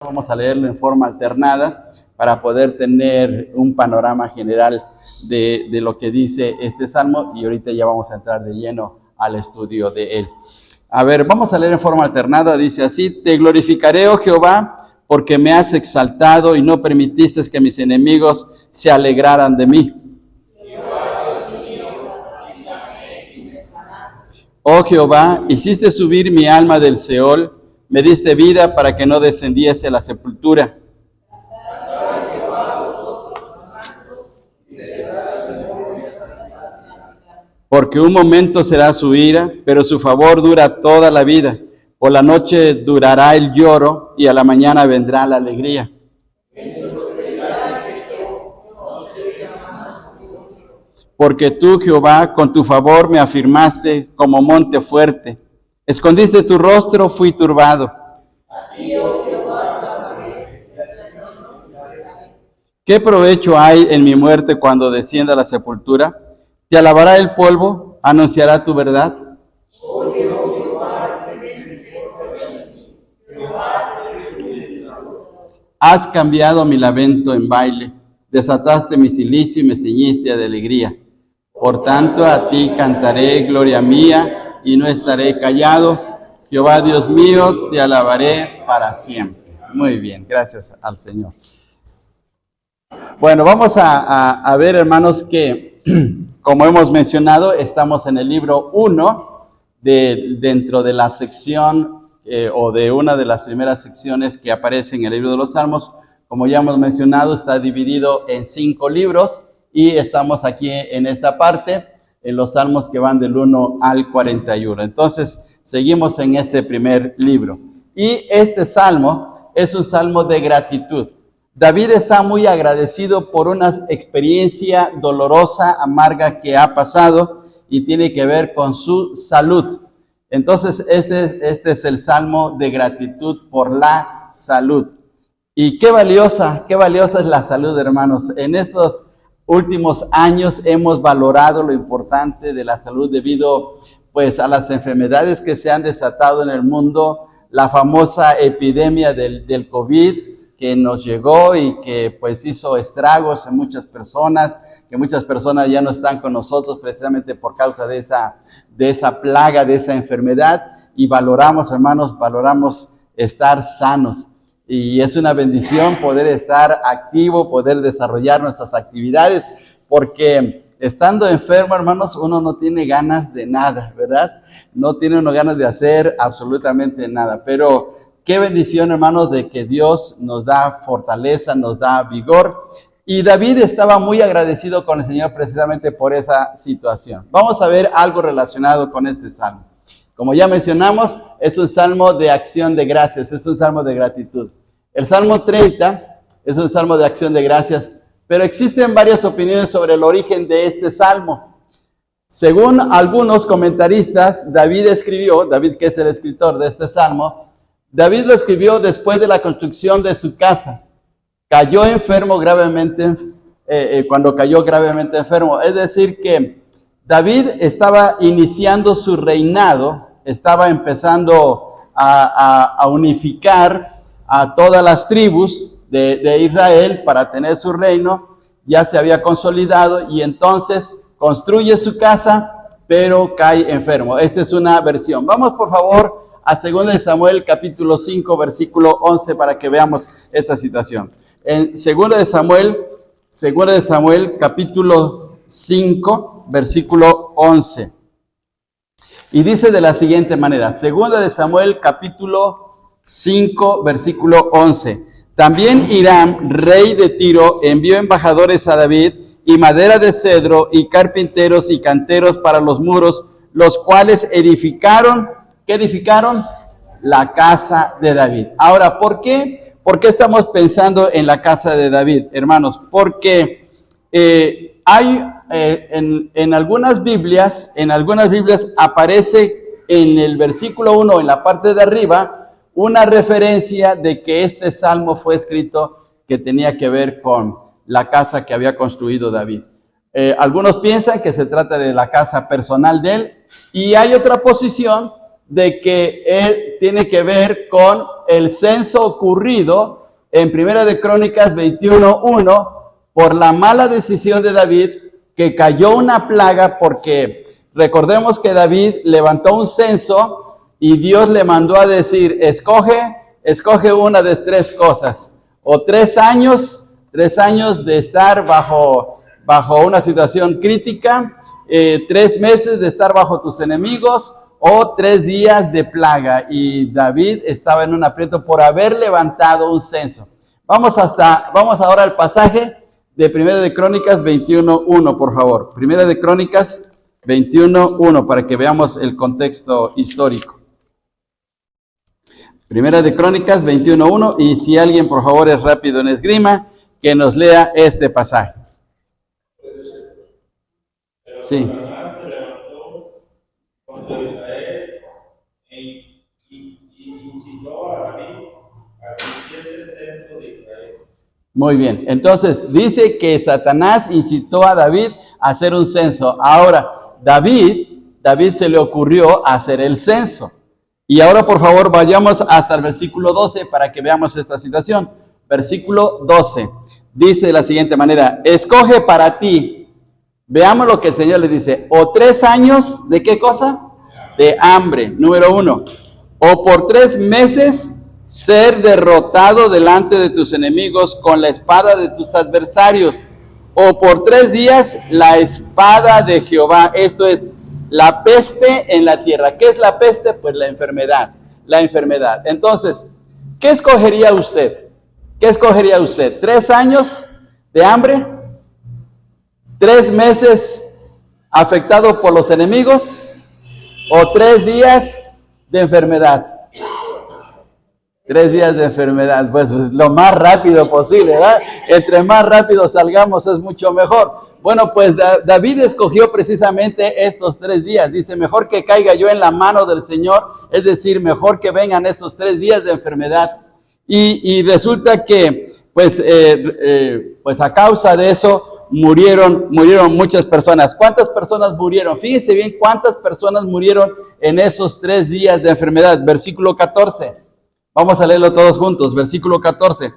Vamos a leerlo en forma alternada para poder tener un panorama general de lo que dice este salmo, y ahorita ya vamos a entrar de lleno al estudio de él. A ver, vamos a leer en forma alternada. Dice así: Te glorificaré, oh Jehová, porque me has exaltado y no permitiste que mis enemigos se alegraran de mí. Oh Jehová, hiciste subir mi alma del Seol, me diste vida para que no descendiese a la sepultura. Porque un momento será su ira, pero su favor dura toda la vida. Por la noche durará el lloro y a la mañana vendrá la alegría. Porque tú, Jehová, con tu favor me afirmaste como monte fuerte. Escondiste tu rostro, fui turbado. ¿Qué provecho hay en mi muerte cuando descienda a la sepultura? ¿Te alabará el polvo? ¿Anunciará tu verdad? Has cambiado mi lamento en baile. Desataste mi cilicio y me ceñiste de alegría. Por tanto, a ti cantaré, gloria mía, y no estaré callado. Jehová Dios mío, te alabaré para siempre. Muy bien, gracias al Señor. Bueno, vamos a ver, hermanos, que como hemos mencionado, estamos en el libro 1, dentro de la sección, o de una de las primeras secciones que aparece en el libro de los Salmos. Como ya hemos mencionado, está dividido en 5 libros, y estamos aquí en esta parte, en los salmos que van del 1 al 41. Entonces, seguimos en este primer libro. Y este salmo es un salmo de gratitud. David está muy agradecido por una experiencia dolorosa, amarga que ha pasado, y tiene que ver con su salud. Entonces, este es el salmo de gratitud por la salud. Y qué valiosa es la salud, hermanos. En estos últimos años hemos valorado lo importante de la salud debido, pues, a las enfermedades que se han desatado en el mundo, la famosa epidemia del COVID que nos llegó y que pues hizo estragos en muchas personas, que muchas personas ya no están con nosotros precisamente por causa de esa plaga, de esa enfermedad, y valoramos, hermanos, estar sanos. Y es una bendición poder estar activo, poder desarrollar nuestras actividades, porque estando enfermo, hermanos, uno no tiene ganas de nada, ¿verdad? No tiene uno ganas de hacer absolutamente nada. Pero qué bendición, hermanos, de que Dios nos da fortaleza, nos da vigor. Y David estaba muy agradecido con el Señor precisamente por esa situación. Vamos a ver algo relacionado con este salmo. Como ya mencionamos, es un salmo de acción de gracias, es un salmo de gratitud. El Salmo 30 es un salmo de acción de gracias, pero existen varias opiniones sobre el origen de este salmo. Según algunos comentaristas, David, que es el escritor de este salmo, David lo escribió después de la construcción de su casa. Cayó enfermo gravemente, cuando cayó gravemente enfermo. Es decir, que David estaba iniciando su reinado, estaba empezando a unificar a todas las tribus de Israel para tener su reino. Ya se había consolidado, y entonces construye su casa, pero cae enfermo. Esta es una versión. Vamos, por favor, a 2 Samuel capítulo 5, versículo 11, para que veamos esta situación. En 2 Samuel capítulo 5, versículo 11. Y dice de la siguiente manera: 2 Samuel capítulo 5, versículo 11. También Hiram, rey de Tiro, envió embajadores a David, y madera de cedro, y carpinteros y canteros para los muros, los cuales edificaron. ¿Qué edificaron? La casa de David. Ahora, ¿por qué? ¿Por qué estamos pensando en la casa de David, hermanos? Porque hay en algunas Biblias aparece en el versículo 1, en la parte de arriba, una referencia de que este salmo fue escrito que tenía que ver con la casa que había construido David. Algunos piensan que se trata de la casa personal de él, y hay otra posición de que él tiene que ver con el censo ocurrido en Primera de Crónicas 21:1 por la mala decisión de David, que cayó una plaga porque recordemos que David levantó un censo y Dios le mandó a decir, escoge una de tres cosas, o 3 años de estar bajo una situación crítica, 3 meses de estar bajo tus enemigos, o 3 días de plaga. Y David estaba en un aprieto por haber levantado un censo. Vamos ahora al pasaje de Primera de Crónicas 21:1, por favor. Primera de Crónicas 21:1, para que veamos el contexto histórico. Primera de Crónicas 21:1, y si alguien, por favor, es rápido en esgrima, que nos lea este pasaje. Sí. Muy bien, entonces dice que Satanás incitó a David a hacer un censo. Ahora, David se le ocurrió hacer el censo. Y ahora, por favor, vayamos hasta el versículo 12 para que veamos esta situación. Versículo 12, dice de la siguiente manera, escoge para ti, veamos lo que el Señor le dice, o 3 años, ¿de qué cosa? De hambre, número 1, o por 3 meses ser derrotado delante de tus enemigos con la espada de tus adversarios, o por 3 días la espada de Jehová, esto es, la peste en la tierra. ¿Qué es la peste? Pues la enfermedad. Entonces, ¿qué escogería usted? ¿3 años de hambre? ¿3 meses afectado por los enemigos? ¿O 3 días de enfermedad? 3 días de enfermedad, pues lo más rápido posible, ¿verdad? Entre más rápido salgamos es mucho mejor. Bueno, pues David escogió precisamente estos 3 días. Dice, mejor que caiga yo en la mano del Señor, es decir, mejor que vengan esos 3 días de enfermedad. Y resulta que, pues a causa de eso, murieron muchas personas. ¿Cuántas personas murieron? Fíjense bien cuántas personas murieron en esos 3 días de enfermedad. Versículo 14. Vamos a leerlo todos juntos. Versículo 14.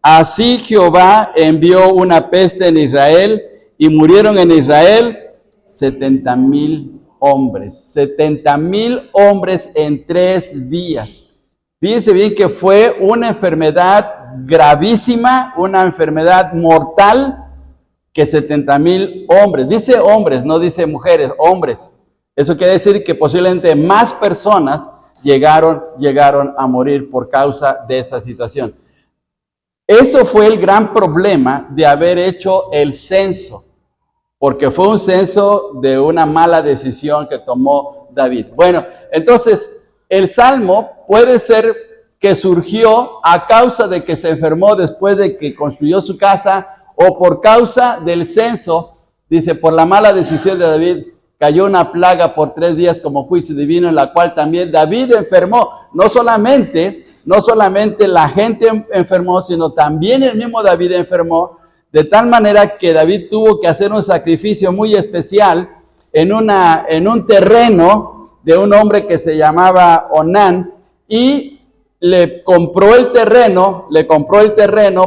Así Jehová envió una peste en Israel y murieron en Israel 70,000 hombres. 70,000 hombres en 3 días. Fíjense bien que fue una enfermedad gravísima, una enfermedad mortal, que 70,000 hombres. Dice hombres, no dice mujeres, hombres. Eso quiere decir que posiblemente más personas llegaron a morir por causa de esa situación. Eso fue el gran problema de haber hecho el censo, porque fue un censo de una mala decisión que tomó David. Bueno, entonces el salmo puede ser que surgió a causa de que se enfermó después de que construyó su casa, o por causa del censo. Dice, por la mala decisión de David cayó una plaga por 3 días como juicio divino, en la cual también David enfermó. No solamente la gente enfermó, sino también el mismo David enfermó, de tal manera que David tuvo que hacer un sacrificio muy especial en un terreno de un hombre que se llamaba Onán, y le compró el terreno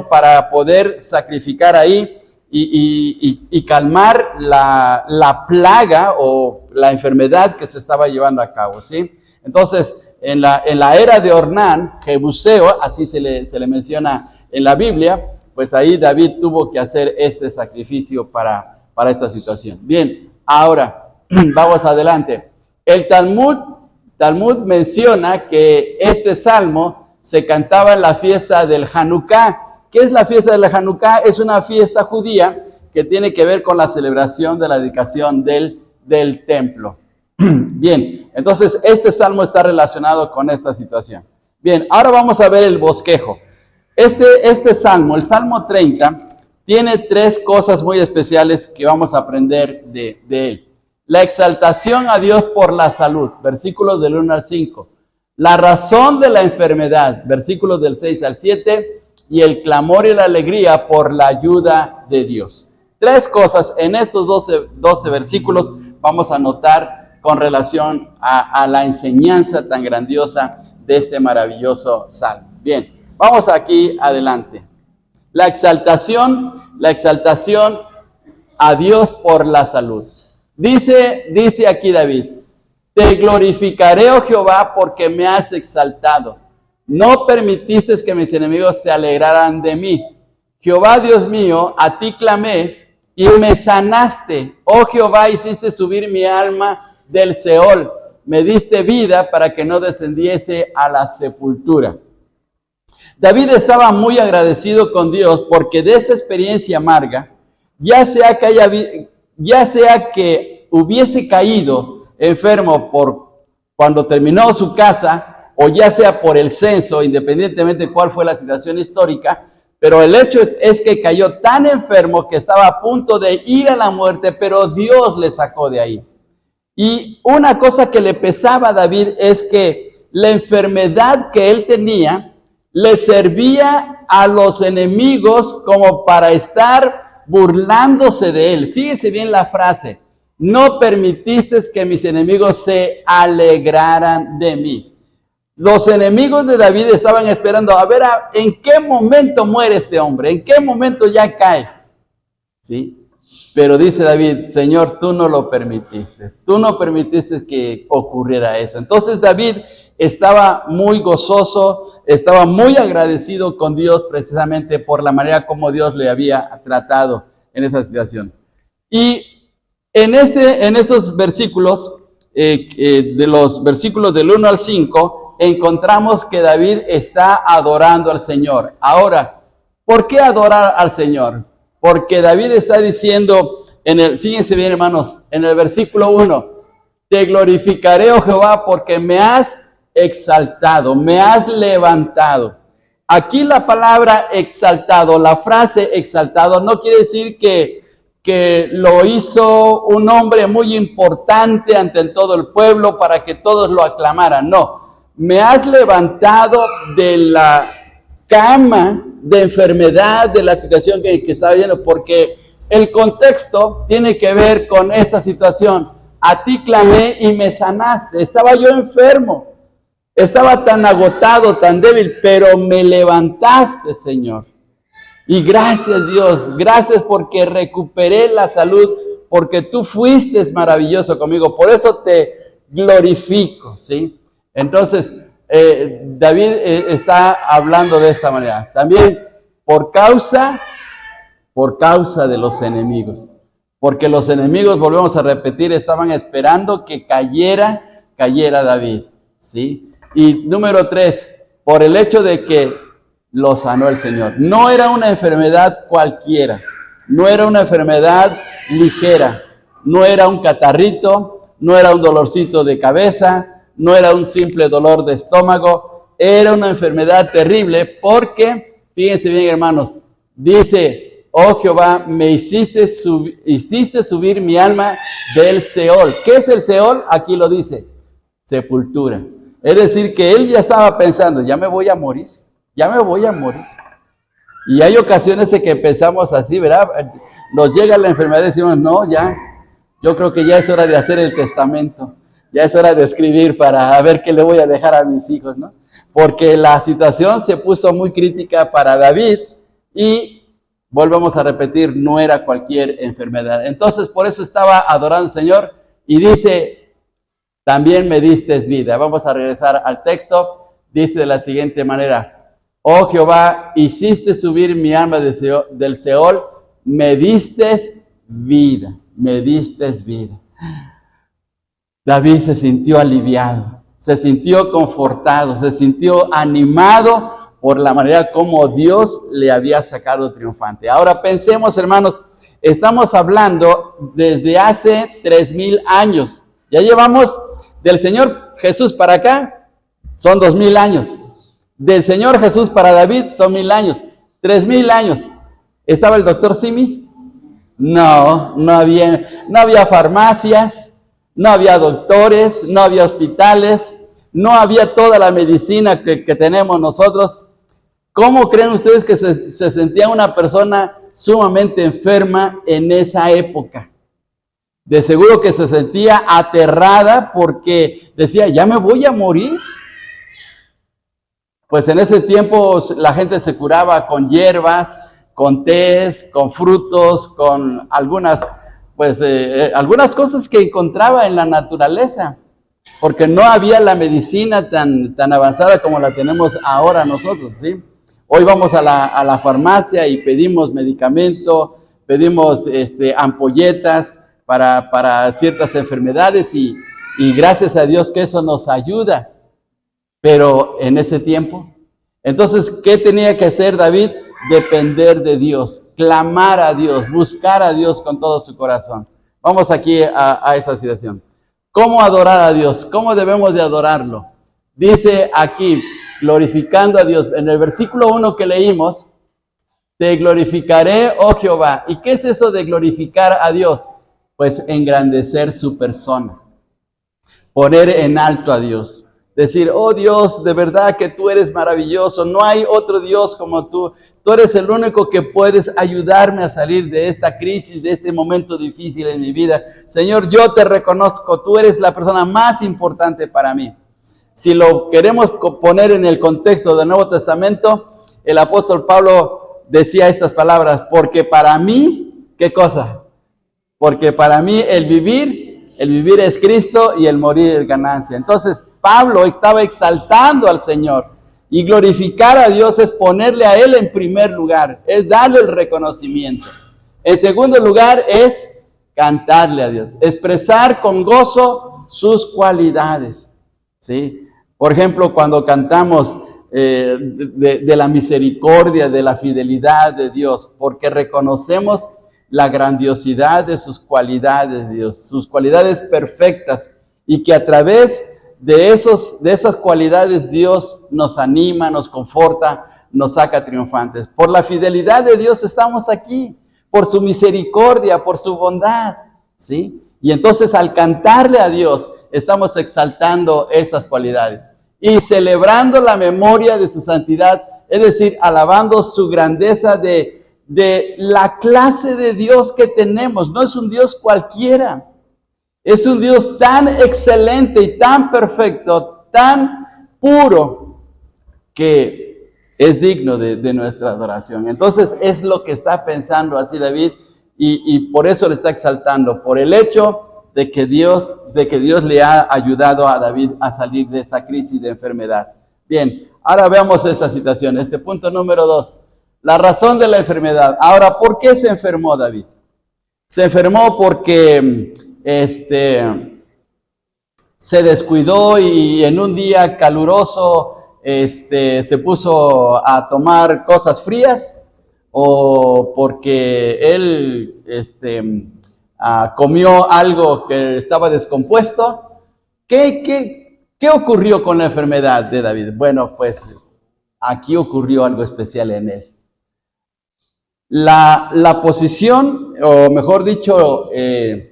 para poder sacrificar ahí y calmar la plaga o la enfermedad que se estaba llevando a cabo, ¿sí? Entonces, en la era de Ornán, Jebuseo, así se le menciona en la Biblia, pues ahí David tuvo que hacer este sacrificio para esta situación. Bien, ahora vamos adelante. El Talmud menciona que este salmo se cantaba en la fiesta del Hanukkah. ¿Qué es la fiesta de la Hanukkah? Es una fiesta judía que tiene que ver con la celebración de la dedicación del templo. Bien, entonces este salmo está relacionado con esta situación. Bien, ahora vamos a ver el bosquejo. Este salmo, el Salmo 30, tiene 3 cosas muy especiales que vamos a aprender de él. La exaltación a Dios por la salud, versículos del 1 al 5. La razón de la enfermedad, versículos del 6 al 7. Y el clamor y la alegría por la ayuda de Dios. 3 cosas en estos 12 versículos vamos a notar con relación a la enseñanza tan grandiosa de este maravilloso salmo. Bien, vamos aquí adelante. La exaltación a Dios por la salud. Dice aquí David, te glorificaré, oh Jehová, porque me has exaltado. No permitiste que mis enemigos se alegraran de mí. Jehová, Dios mío, a ti clamé y me sanaste. Oh Jehová, hiciste subir mi alma del Seol. Me diste vida para que no descendiese a la sepultura. David estaba muy agradecido con Dios porque de esa experiencia amarga, ya sea que hubiese caído enfermo por cuando terminó su casa, o ya sea por el censo, independientemente de cuál fue la situación histórica, pero el hecho es que cayó tan enfermo que estaba a punto de ir a la muerte, pero Dios le sacó de ahí. Y una cosa que le pesaba a David es que la enfermedad que él tenía le servía a los enemigos como para estar burlándose de él. Fíjense bien la frase, no permitiste que mis enemigos se alegraran de mí. Los enemigos de David estaban esperando a ver en qué momento muere este hombre, en qué momento ya cae. ¿Sí? Pero dice David, Señor, tú no lo permitiste. Tú no permitiste que ocurriera eso. Entonces David estaba muy gozoso, estaba muy agradecido con Dios precisamente por la manera como Dios le había tratado en esa situación. Y en estos versículos, de los versículos del 1 al 5, encontramos que David está adorando al Señor. Ahora, ¿por qué adorar al Señor? Porque David está diciendo, fíjense bien hermanos, en el versículo 1, te glorificaré, oh Jehová, porque me has exaltado, me has levantado. Aquí la palabra exaltado, la frase exaltado, no quiere decir que lo hizo un hombre muy importante ante todo el pueblo para que todos lo aclamaran, no. Me has levantado de la cama de enfermedad, de la situación que estaba viviendo, porque el contexto tiene que ver con esta situación. A ti clamé y me sanaste. Estaba yo enfermo, estaba tan agotado, tan débil, pero me levantaste, Señor. Y gracias, Dios, gracias porque recuperé la salud, porque tú fuiste maravilloso conmigo. Por eso te glorifico, ¿sí? Entonces, David está hablando de esta manera. También por causa de los enemigos. Porque los enemigos, volvemos a repetir, estaban esperando que cayera David, ¿sí? Y número 3, por el hecho de que lo sanó el Señor. No era una enfermedad cualquiera, no era una enfermedad ligera, no era un catarrito, no era un dolorcito de cabeza, no era un simple dolor de estómago, era una enfermedad terrible porque, fíjense bien hermanos, dice, oh Jehová, me hiciste subir mi alma del Seol. ¿Qué es el Seol? Aquí lo dice, sepultura. Es decir, que él ya estaba pensando, ya me voy a morir. Y hay ocasiones en que pensamos así, ¿verdad? Nos llega la enfermedad y decimos, no, ya, yo creo que ya es hora de hacer el testamento. Ya es hora de escribir para ver qué le voy a dejar a mis hijos, ¿no? Porque la situación se puso muy crítica para David y, volvemos a repetir, no era cualquier enfermedad. Entonces, por eso estaba adorando al Señor y dice, también me diste vida. Vamos a regresar al texto. Dice de la siguiente manera, oh Jehová, hiciste subir mi alma del Seol, me diste vida, me diste vida. David se sintió aliviado, se sintió confortado, se sintió animado por la manera como Dios le había sacado triunfante. Ahora pensemos, hermanos, estamos hablando desde hace 3000 años. Ya llevamos del Señor Jesús para acá, son 2000 años. Del Señor Jesús para David son 1000 años. 3000 años. ¿Estaba el doctor Simi? No había farmacias. No había doctores, no había hospitales, no había toda la medicina que tenemos nosotros. ¿Cómo creen ustedes que se sentía una persona sumamente enferma en esa época? De seguro que se sentía aterrada porque decía, ¿ya me voy a morir? Pues en ese tiempo la gente se curaba con hierbas, con tés, con frutos, con algunas cosas que encontraba en la naturaleza, porque no había la medicina tan avanzada como la tenemos ahora nosotros, ¿sí? Hoy vamos a la farmacia y pedimos medicamento, pedimos ampolletas para ciertas enfermedades y gracias a Dios que eso nos ayuda. Pero en ese tiempo, entonces, ¿qué tenía que hacer David? Depender de Dios, clamar a Dios, buscar a Dios con todo su corazón. Vamos aquí a esta situación. ¿Cómo adorar a Dios? ¿Cómo debemos de adorarlo? Dice aquí, glorificando a Dios. En el versículo 1 que leímos, te glorificaré, oh Jehová. ¿Y qué es eso de glorificar a Dios? Pues engrandecer su persona, poner en alto a Dios. Decir, oh Dios, de verdad que tú eres maravilloso, no hay otro Dios como tú. Tú eres el único que puedes ayudarme a salir de esta crisis, de este momento difícil en mi vida. Señor, yo te reconozco, tú eres la persona más importante para mí. Si lo queremos poner en el contexto del Nuevo Testamento, el apóstol Pablo decía estas palabras, porque para mí, ¿qué cosa? Porque para mí el vivir es Cristo y el morir es ganancia. Entonces, Pablo estaba exaltando al Señor y glorificar a Dios es ponerle a Él en primer lugar, es darle el reconocimiento. En segundo lugar es cantarle a Dios, expresar con gozo sus cualidades, ¿sí? Por ejemplo, cuando cantamos de la misericordia, de la fidelidad de Dios, porque reconocemos la grandiosidad de sus cualidades, Dios, sus cualidades perfectas, y que a través de esas cualidades Dios nos anima, nos conforta, nos saca triunfantes. Por la fidelidad de Dios estamos aquí, por su misericordia, por su bondad, ¿sí? Y entonces al cantarle a Dios estamos exaltando estas cualidades y celebrando la memoria de su santidad, es decir, alabando su grandeza de la clase de Dios que tenemos. No es un Dios cualquiera. Es un Dios tan excelente y tan perfecto, tan puro, que es digno de nuestra adoración. Entonces es lo que está pensando así David y por eso le está exaltando, por el hecho de que Dios le ha ayudado a David a salir de esta crisis de enfermedad. Bien, ahora veamos esta situación, este punto número 2, la razón de la enfermedad. Ahora, ¿por qué se enfermó David? Se enfermó porque se descuidó y en un día caluroso se puso a tomar cosas frías, o porque él comió algo que estaba descompuesto. ¿Qué ocurrió con la enfermedad de David? Bueno, pues aquí ocurrió algo especial en él. La posición, o mejor dicho, el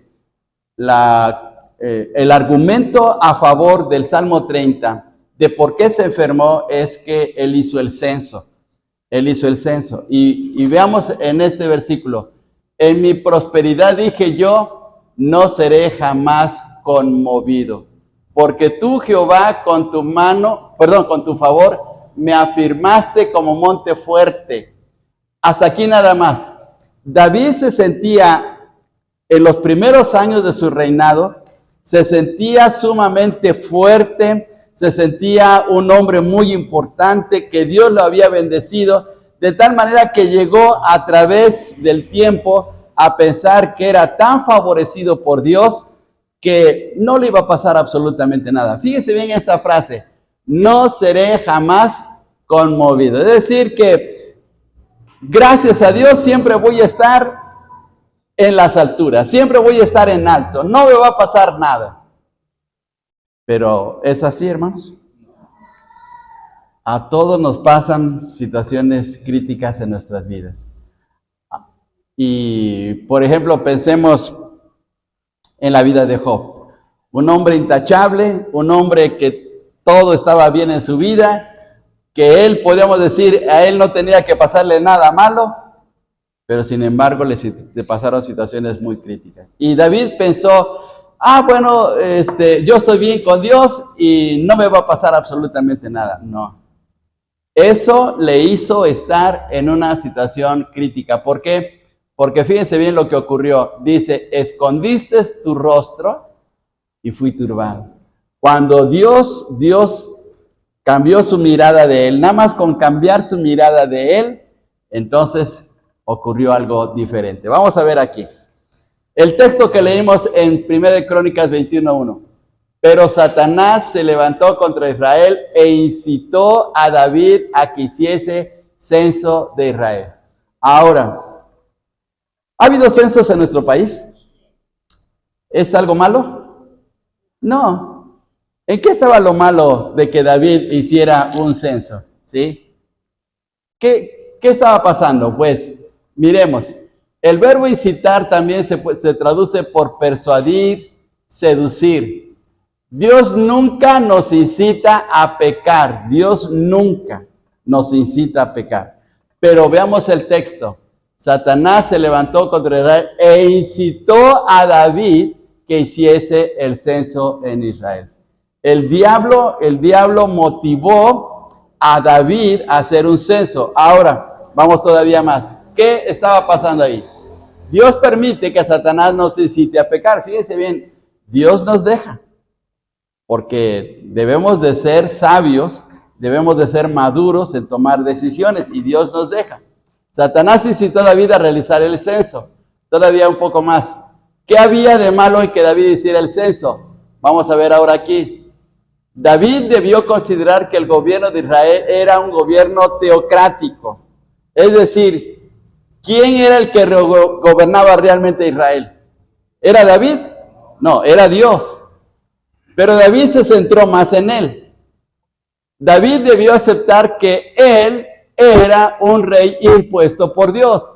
argumento a favor del Salmo 30 de por qué se enfermó es que él hizo el censo. Y veamos en este versículo, en mi prosperidad dije yo, no seré jamás conmovido, porque tú, Jehová, con tu favor, me afirmaste como monte fuerte. Hasta aquí nada más. David se sentía, en los primeros años de su reinado, se sentía sumamente fuerte, se sentía un hombre muy importante, que Dios lo había bendecido, de tal manera que llegó a través del tiempo a pensar que era tan favorecido por Dios que no le iba a pasar absolutamente nada. Fíjese bien esta frase, no seré jamás conmovido. Es decir que gracias a Dios siempre voy a estar en las alturas, siempre voy a estar en alto, no me va a pasar nada. Pero ¿es así, hermanos? A todos nos pasan situaciones críticas en nuestras vidas. Y, por ejemplo, pensemos en la vida de Job. Un hombre intachable, un hombre que todo estaba bien en su vida, que él, podríamos decir, a él no tenía que pasarle nada malo, pero sin embargo le pasaron situaciones muy críticas. Y David pensó, bueno, yo estoy bien con Dios y no me va a pasar absolutamente nada. No. Eso le hizo estar en una situación crítica. ¿Por qué? Porque fíjense bien lo que ocurrió. Dice, escondiste tu rostro y fui turbado. Cuando Dios cambió su mirada de él, nada más con cambiar su mirada de él, entonces ocurrió algo diferente. Vamos a ver aquí. El texto que leímos en 1 Crónicas 21:1. Pero Satanás se levantó contra Israel e incitó a David a que hiciese censo de Israel. Ahora, ¿ha habido censos en nuestro país? ¿Es algo malo? No. ¿En qué estaba lo malo de que David hiciera un censo? ¿Sí? ¿Qué estaba pasando? Pues, miremos. El verbo incitar también se traduce por persuadir, seducir. Dios nunca nos incita a pecar. Dios nunca nos incita a pecar. Pero veamos el texto. Satanás se levantó contra Israel e incitó a David que hiciese el censo en Israel. El diablo motivó a David a hacer un censo. Ahora, vamos todavía más. ¿Qué estaba pasando ahí? Dios permite que Satanás nos incite a pecar. Fíjense bien, Dios nos deja. Porque debemos de ser sabios, debemos de ser maduros en tomar decisiones y Dios nos deja. Satanás incitó a David a realizar el censo. Todavía un poco más. ¿Qué había de malo en que David hiciera el censo? Vamos a ver ahora aquí. David debió considerar que el gobierno de Israel era un gobierno teocrático. Es decir, ¿quién era el que gobernaba realmente Israel? ¿Era David? No, era Dios. Pero David se centró más en él. David debió aceptar que él era un rey impuesto por Dios.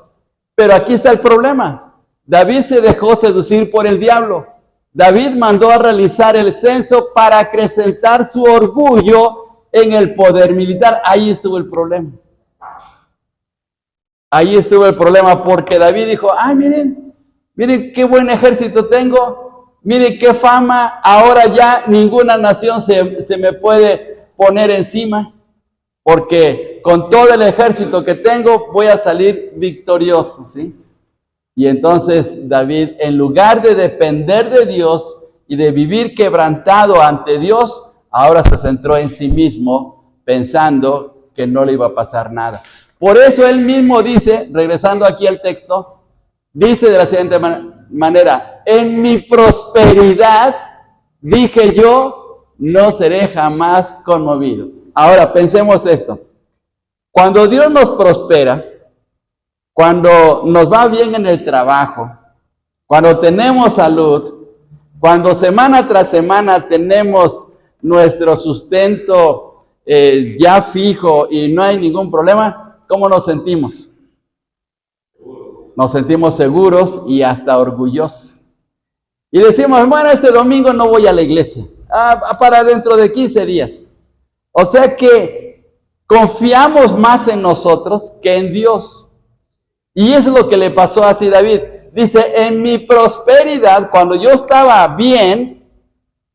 Pero aquí está el problema. David se dejó seducir por el diablo. David mandó a realizar el censo para acrecentar su orgullo en el poder militar. Ahí estuvo el problema. Ahí estuvo el problema porque David dijo, miren qué buen ejército tengo. Miren qué fama, ahora ya ninguna nación se me puede poner encima, porque con todo el ejército que tengo voy a salir victorioso, ¿sí? Y entonces David, en lugar de depender de Dios y de vivir quebrantado ante Dios, ahora se centró en sí mismo, pensando que no le iba a pasar nada. Por eso él mismo dice, regresando aquí al texto, dice de la siguiente manera, en mi prosperidad, dije yo, no seré jamás conmovido. Ahora, pensemos esto. Cuando Dios nos prospera, cuando nos va bien en el trabajo, cuando tenemos salud, cuando semana tras semana tenemos nuestro sustento ya fijo y no hay ningún problema, ¿cómo nos sentimos? Nos sentimos seguros y hasta orgullosos. Y decimos, bueno, este domingo no voy a la iglesia, para dentro de 15 días. O sea que confiamos más en nosotros que en Dios. Y eso es lo que le pasó así a David. Dice, en mi prosperidad, cuando yo estaba bien,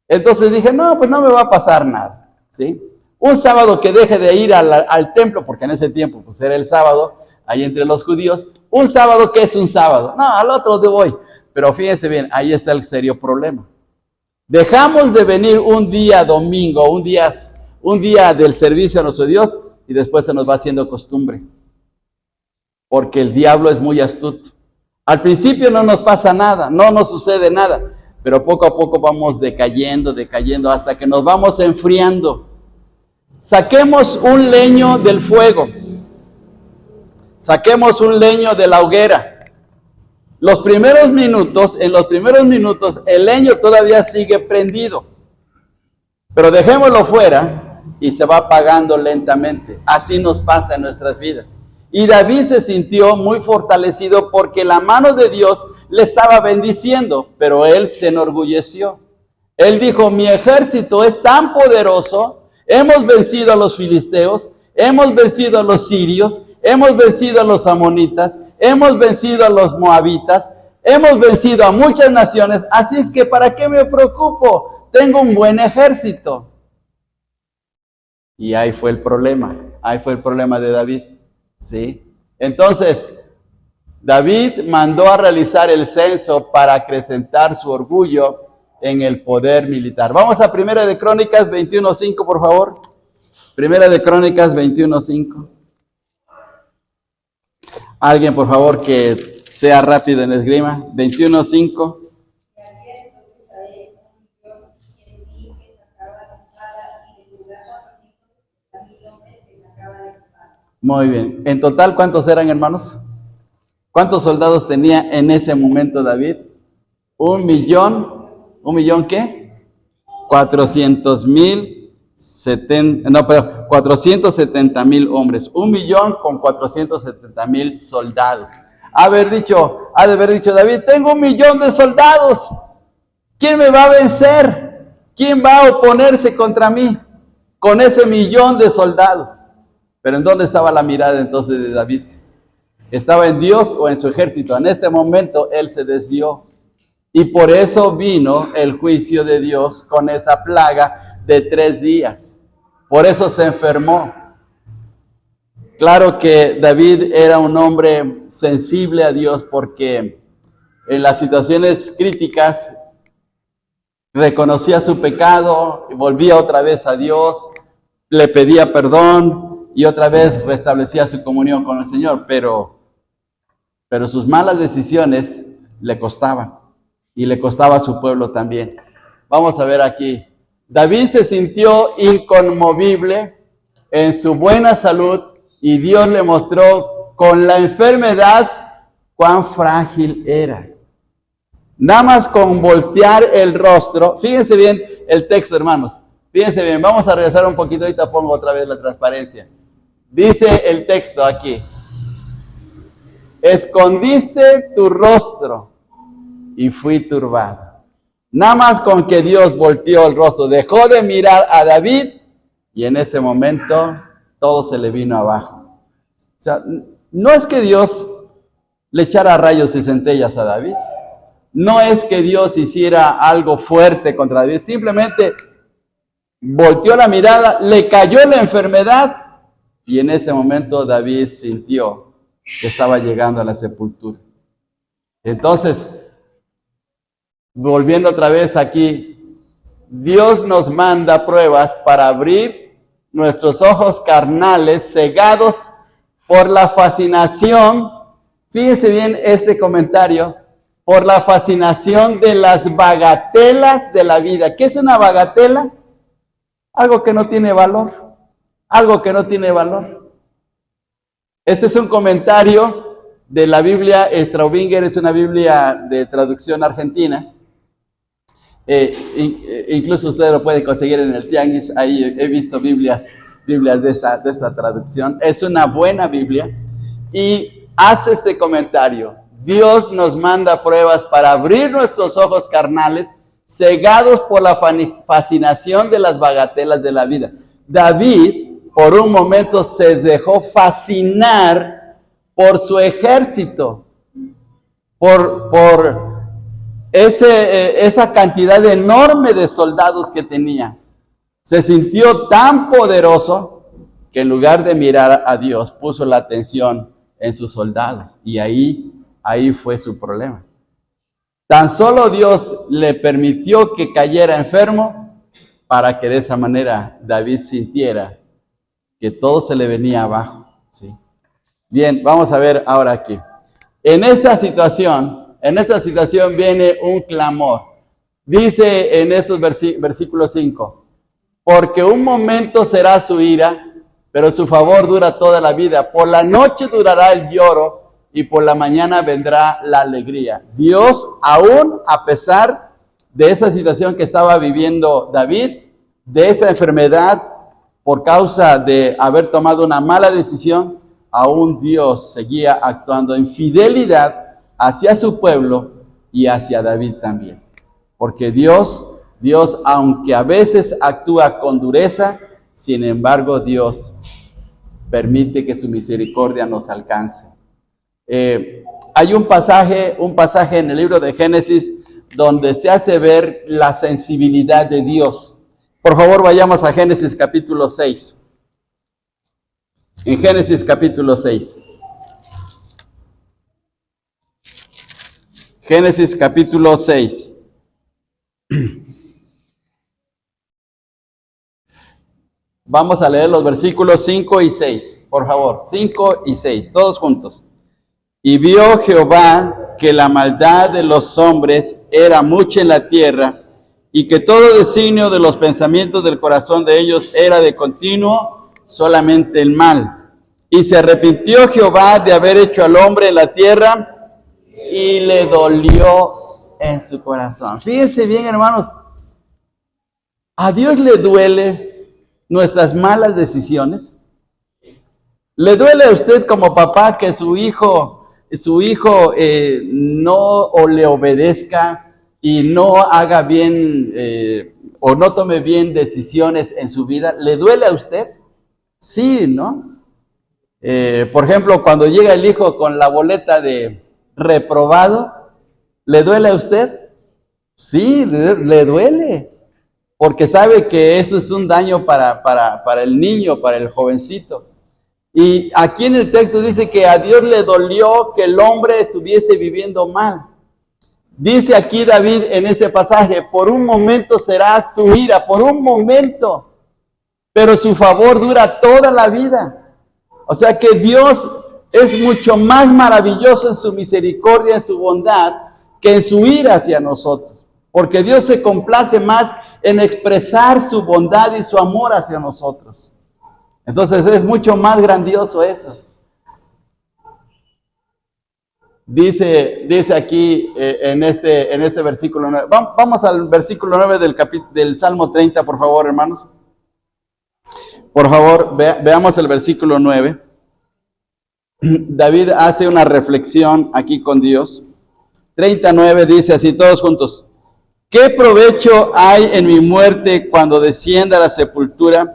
entonces dije, no, pues no me va a pasar nada, ¿sí? Un sábado que deje de ir al templo, porque en ese tiempo pues era el sábado, ahí entre los judíos, un sábado, ¿qué es un sábado? No, al otro de voy. Pero fíjense bien, ahí está el serio problema. Dejamos de venir un día domingo, un día del servicio a nuestro Dios, y después se nos va haciendo costumbre. Porque el diablo es muy astuto. Al principio no nos pasa nada, no nos sucede nada, pero poco a poco vamos decayendo, hasta que nos vamos enfriando. Saquemos un leño del fuego. Saquemos un leño de la hoguera. En los primeros minutos, el leño todavía sigue prendido. Pero dejémoslo fuera y se va apagando lentamente. Así nos pasa en nuestras vidas. Y David se sintió muy fortalecido porque la mano de Dios le estaba bendiciendo, pero él se enorgulleció. Él dijo, mi ejército es tan poderoso, hemos vencido a los filisteos, hemos vencido a los sirios, hemos vencido a los amonitas, hemos vencido a los moabitas, hemos vencido a muchas naciones, así es que ¿para qué me preocupo? Tengo un buen ejército. Y ahí fue el problema de David, ¿sí? Entonces, David mandó a realizar el censo para acrecentar su orgullo en el poder militar. Vamos a Primera de Crónicas 21:5, por favor. Primera de Crónicas 21:5. Alguien, por favor, que sea rápido en esgrima. 21:5. Muy bien. En total, ¿cuántos eran, hermanos? ¿Cuántos soldados tenía en ese momento David? 1,000,000 ¿qué? 470,000 hombres. 1,000,000 con 470,000 soldados. Ha de haber dicho David, tengo 1,000,000 de soldados. ¿Quién me va a vencer? ¿Quién va a oponerse contra mí con ese 1,000,000 de soldados? Pero ¿en dónde estaba la mirada entonces de David? ¿Estaba en Dios o en su ejército? En este momento él se desvió. Y por eso vino el juicio de Dios con esa plaga de 3 días. Por eso se enfermó. Claro que David era un hombre sensible a Dios porque en las situaciones críticas reconocía su pecado, volvía otra vez a Dios, le pedía perdón y otra vez restablecía su comunión con el Señor, pero sus malas decisiones le costaban y le costaba a su pueblo también. Vamos a ver aquí. David se sintió inconmovible en su buena salud y Dios le mostró con la enfermedad cuán frágil era. Nada más con voltear el rostro, fíjense bien el texto, hermanos, fíjense bien, vamos a regresar un poquito, ahorita pongo otra vez la transparencia. Dice el texto aquí, escondiste tu rostro y fui turbado. Nada más con que Dios volteó el rostro, dejó de mirar a David y en ese momento todo se le vino abajo. O sea, no es que Dios le echara rayos y centellas a David. No es que Dios hiciera algo fuerte contra David, simplemente volteó la mirada, le cayó la enfermedad y en ese momento David sintió que estaba llegando a la sepultura. Entonces, volviendo otra vez aquí, Dios nos manda pruebas para abrir nuestros ojos carnales cegados por la fascinación. Fíjense bien este comentario. Por la fascinación de las bagatelas de la vida. ¿Qué es una bagatela? Algo que no tiene valor. Algo que no tiene valor. Este es un comentario de la Biblia Straubinger, es una Biblia de traducción argentina. Incluso usted lo puede conseguir en el Tianguis. Ahí he visto Biblias de esta traducción. Es una buena Biblia. Y hace este comentario. Dios nos manda pruebas para abrir nuestros ojos carnales, cegados por la fascinación de las bagatelas de la vida. David, por un momento, se dejó fascinar por su ejército, por esa cantidad enorme de soldados que tenía. Se sintió tan poderoso que en lugar de mirar a Dios, puso la atención en sus soldados. Y ahí fue su problema. Tan solo Dios le permitió que cayera enfermo para que de esa manera David sintiera que todo se le venía abajo. ¿Sí? Bien, vamos a ver ahora aquí. En esta situación viene un clamor. Dice en estos versículos 5, porque un momento será su ira, pero su favor dura toda la vida. Por la noche durará el lloro, y por la mañana vendrá la alegría. Dios, aún a pesar de esa situación que estaba viviendo David, de esa enfermedad, por causa de haber tomado una mala decisión, aún Dios seguía actuando en fidelidad hacia su pueblo y hacia David también. Porque Dios, aunque a veces actúa con dureza, sin embargo Dios permite que su misericordia nos alcance. Hay un pasaje en el libro de Génesis donde se hace ver la sensibilidad de Dios. Por favor, vayamos a Génesis capítulo 6. En Génesis capítulo 6. Génesis capítulo 6. Vamos a leer los versículos 5 y 6. Por favor, 5 y 6, todos juntos. Y vio Jehová que la maldad de los hombres era mucha en la tierra, y que todo designio de los pensamientos del corazón de ellos era de continuo solamente el mal. Y se arrepintió Jehová de haber hecho al hombre en la tierra, y le dolió en su corazón. Fíjense bien, hermanos, ¿a Dios le duele nuestras malas decisiones? ¿Le duele a usted como papá que su hijo no o le obedezca y no haga bien o no tome bien decisiones en su vida? ¿Le duele a usted? Sí, ¿no? Por ejemplo, cuando llega el hijo con la boleta de reprobado, ¿le duele a usted? Sí, le duele, porque sabe que eso es un daño para el niño, para el jovencito. Y aquí en el texto dice que a Dios le dolió que el hombre estuviese viviendo mal. Dice aquí David en este pasaje, por un momento será su ira, por un momento, pero su favor dura toda la vida. O sea que Dios es mucho más maravilloso en su misericordia, en su bondad, que en su ira hacia nosotros. Porque Dios se complace más en expresar su bondad y su amor hacia nosotros. Entonces es mucho más grandioso eso. Dice aquí en este versículo 9. Vamos al versículo 9 del Salmo 30, por favor, hermanos. Por favor, veamos el versículo 9. David hace una reflexión aquí con Dios. 39 dice así, todos juntos. ¿Qué provecho hay en mi muerte cuando descienda a la sepultura?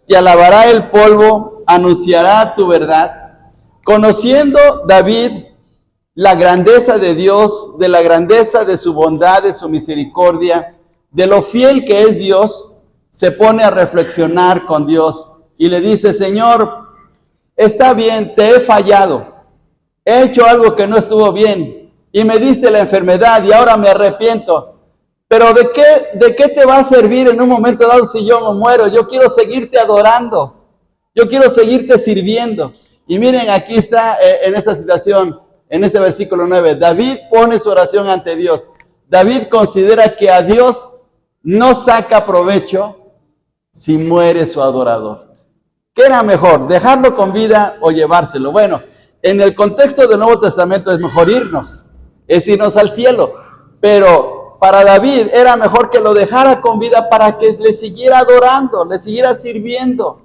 Te alabará el polvo, anunciará tu verdad. Conociendo David la grandeza de Dios, de la grandeza de su bondad, de su misericordia, de lo fiel que es Dios, se pone a reflexionar con Dios y le dice, Señor, está bien, te he fallado, he hecho algo que no estuvo bien y me diste la enfermedad y ahora me arrepiento. Pero ¿de qué te va a servir en un momento dado si yo me muero? Yo quiero seguirte adorando. Yo quiero seguirte sirviendo. Y miren, aquí está en esta situación, en este versículo 9. David pone su oración ante Dios. David considera que a Dios no saca provecho si muere su adorador. ¿Qué era mejor? ¿Dejarlo con vida o llevárselo? Bueno, en el contexto del Nuevo Testamento es mejor irnos. Es irnos al cielo. Pero para David era mejor que lo dejara con vida para que le siguiera adorando, le siguiera sirviendo.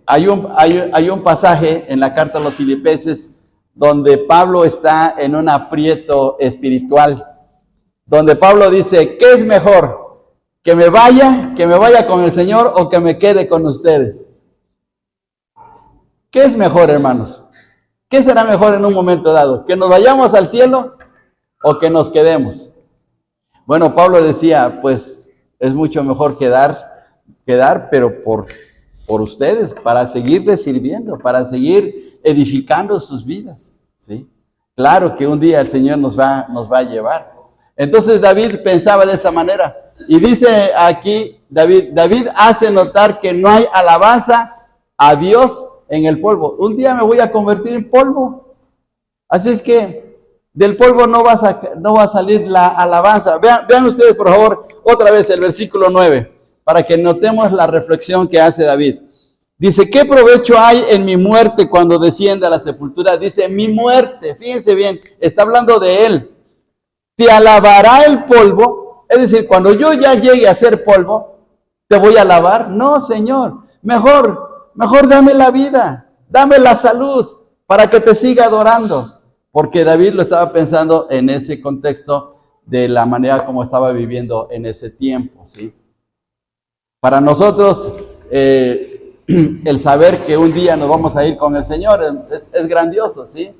Hay un pasaje en la carta a los Filipenses donde Pablo está en un aprieto espiritual, donde Pablo dice, ¿qué es mejor? ¿Que me vaya con el Señor o que me quede con ustedes? ¿Qué es mejor, hermanos? ¿Qué será mejor en un momento dado? ¿Que nos vayamos al cielo o que nos quedemos? Bueno, Pablo decía, pues es mucho mejor quedar, pero por ustedes, para seguirles sirviendo, para seguir edificando sus vidas, ¿sí? Claro que un día el Señor nos va a llevar. Entonces David pensaba de esa manera. Y dice aquí, David hace notar que no hay alabanza a Dios en el polvo. Un día me voy a convertir en polvo. Así es que del polvo no va a salir la alabanza. Vean ustedes, por favor, otra vez el versículo 9, para que notemos la reflexión que hace David. Dice, ¿qué provecho hay en mi muerte cuando descienda a la sepultura? Dice, mi muerte, fíjense bien, está hablando de él. Te alabará el polvo, es decir, cuando yo ya llegue a ser polvo, ¿te voy a alabar? No, Señor, mejor dame la vida, dame la salud para que te siga adorando. Porque David lo estaba pensando en ese contexto de la manera como estaba viviendo en ese tiempo, ¿sí? Para nosotros, el saber que un día nos vamos a ir con el Señor es grandioso, ¿sí?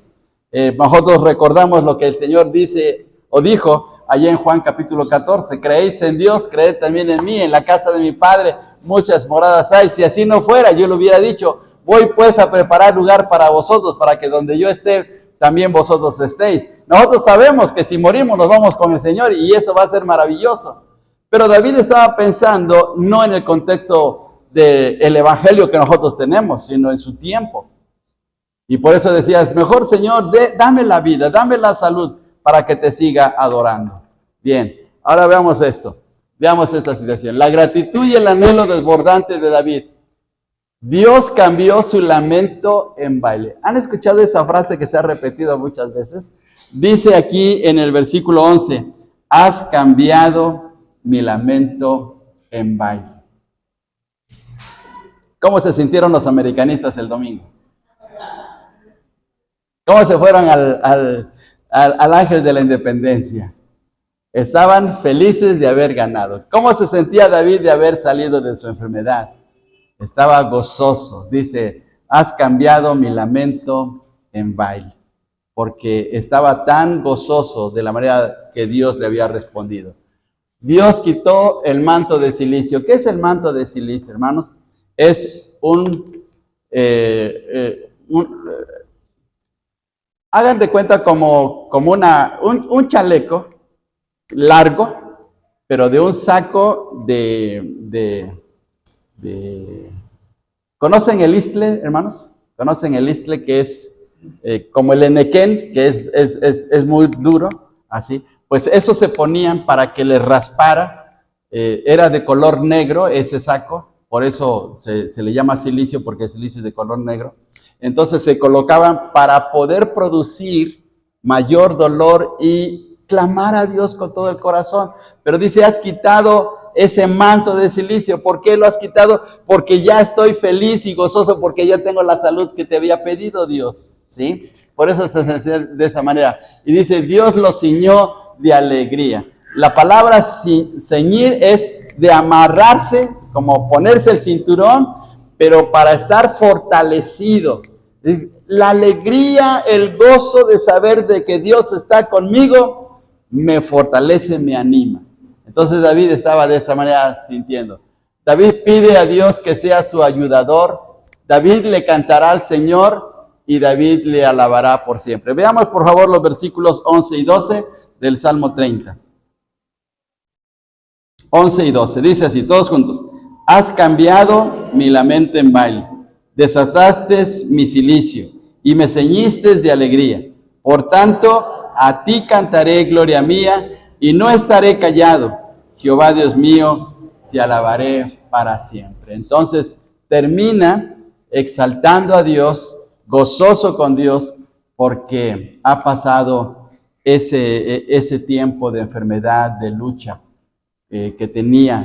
Nosotros recordamos lo que el Señor dice o dijo allá en Juan capítulo 14, creéis en Dios, creed también en mí, en la casa de mi Padre muchas moradas hay. Si así no fuera, yo le hubiera dicho, voy pues a preparar lugar para vosotros, para que donde yo esté, también vosotros estéis. Nosotros sabemos que si morimos nos vamos con el Señor y eso va a ser maravilloso. Pero David estaba pensando no en el contexto del evangelio que nosotros tenemos, sino en su tiempo. Y por eso decías, mejor Señor, dame la vida, dame la salud para que te siga adorando. Bien, ahora veamos esto. Veamos esta situación. La gratitud y el anhelo desbordante de David. Dios cambió su lamento en baile. ¿Han escuchado esa frase que se ha repetido muchas veces? Dice aquí en el versículo 11, has cambiado mi lamento en baile. ¿Cómo se sintieron los americanistas el domingo? ¿Cómo se fueron al ángel de la independencia? Estaban felices de haber ganado. ¿Cómo se sentía David de haber salido de su enfermedad? Estaba gozoso. Dice, has cambiado mi lamento en baile. Porque estaba tan gozoso de la manera que Dios le había respondido. Dios quitó el manto de silicio. ¿Qué es el manto de silicio, hermanos? Es hagan de cuenta como un chaleco largo, pero de un saco ¿conocen el istle, hermanos? ¿Conocen el istle que es como el enequén, que es muy duro, así? Pues eso se ponían para que les raspara, era de color negro ese saco, por eso se le llama silicio, porque el silicio es de color negro. Entonces se colocaban para poder producir mayor dolor y clamar a Dios con todo el corazón. Pero dice, has quitado ese manto de silicio. ¿Por qué lo has quitado? Porque ya estoy feliz y gozoso, porque ya tengo la salud que te había pedido Dios. ¿Sí? Por eso se hace de esa manera. Y dice, Dios lo ciñó de alegría. La palabra ceñir es de amarrarse, como ponerse el cinturón, pero para estar fortalecido. La alegría, el gozo de saber de que Dios está conmigo, me fortalece, me anima. Entonces David estaba de esa manera sintiendo. David pide a Dios que sea su ayudador. David le cantará al Señor y David le alabará por siempre. Veamos por favor los versículos 11 y 12 del Salmo 30. 11 y 12, dice así, todos juntos. Has cambiado mi lamento en baile, desataste mi cilicio y me ceñiste de alegría. Por tanto, a ti cantaré gloria mía y no estaré callado. Jehová Dios mío, te alabaré para siempre. Entonces termina exaltando a Dios, gozoso con Dios, porque ha pasado ese tiempo de enfermedad, de lucha que tenía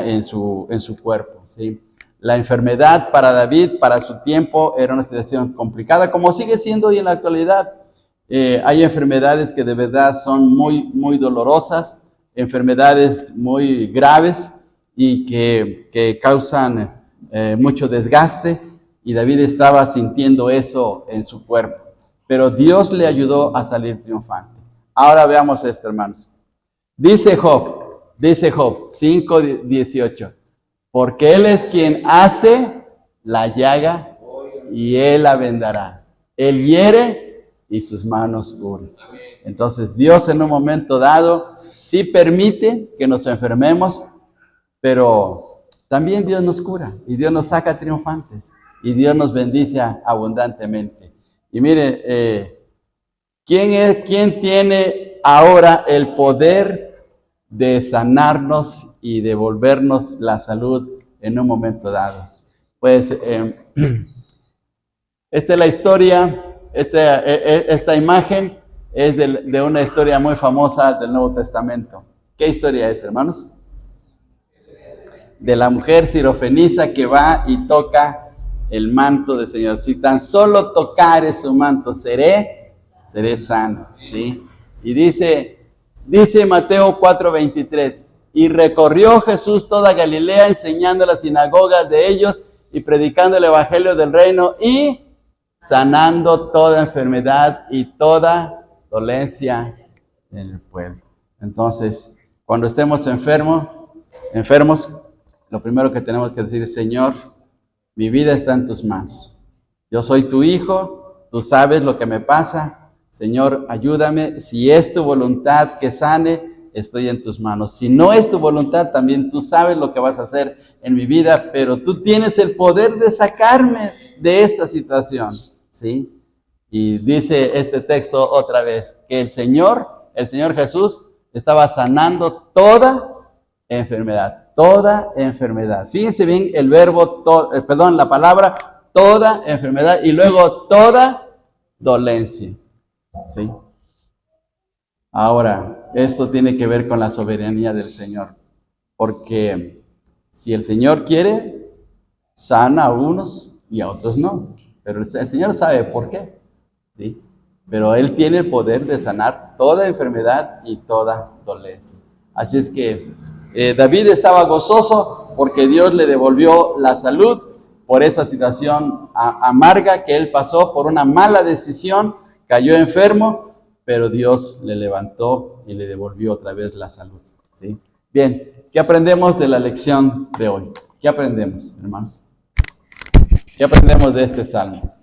en su cuerpo, ¿sí? La enfermedad para David, para su tiempo, era una situación complicada, como sigue siendo hoy en la actualidad. Hay enfermedades que de verdad son muy, muy dolorosas, enfermedades muy graves y que causan mucho desgaste, y David estaba sintiendo eso en su cuerpo. Pero Dios le ayudó a salir triunfante. Ahora veamos esto, hermanos. Dice Job 5:18, porque Él es quien hace la llaga y Él la vendará. Él hiere y sus manos curan. Entonces Dios en un momento dado sí permite que nos enfermemos, pero también Dios nos cura y Dios nos saca triunfantes y Dios nos bendice abundantemente. Y mire, ¿quién tiene ahora el poder de sanarnos y devolvernos la salud en un momento dado? Pues esta es la historia, esta imagen es de una historia muy famosa del Nuevo Testamento. ¿Qué historia es, hermanos? De la mujer sirofenisa que va y toca el manto del Señor. Si tan solo tocare su manto, seré sano, ¿sí? Y dice Mateo 4:23, y recorrió Jesús toda Galilea enseñando las sinagogas de ellos y predicando el evangelio del reino y sanando toda enfermedad y toda dolencia en el pueblo. Entonces, cuando estemos enfermos, lo primero que tenemos que decir es: Señor, mi vida está en tus manos. Yo soy tu hijo, tú sabes lo que me pasa. Señor, ayúdame. Si es tu voluntad que sane, estoy en tus manos. Si no es tu voluntad, también tú sabes lo que vas a hacer en mi vida, pero tú tienes el poder de sacarme de esta situación, ¿sí? Y dice este texto otra vez, que el Señor Jesús estaba sanando toda enfermedad, toda enfermedad. Fíjense bien el verbo, la palabra toda enfermedad y luego toda dolencia, ¿sí? Ahora, esto tiene que ver con la soberanía del Señor, porque si el Señor quiere, sana a unos y a otros no, pero el Señor sabe por qué, ¿sí? Pero Él tiene el poder de sanar toda enfermedad y toda dolencia. Así es que David estaba gozoso porque Dios le devolvió la salud por esa situación amarga que él pasó, por una mala decisión, cayó enfermo, pero Dios le levantó y le devolvió otra vez la salud, ¿sí? Bien, ¿qué aprendemos de la lección de hoy? ¿Qué aprendemos, hermanos? ¿Qué aprendemos de este salmo?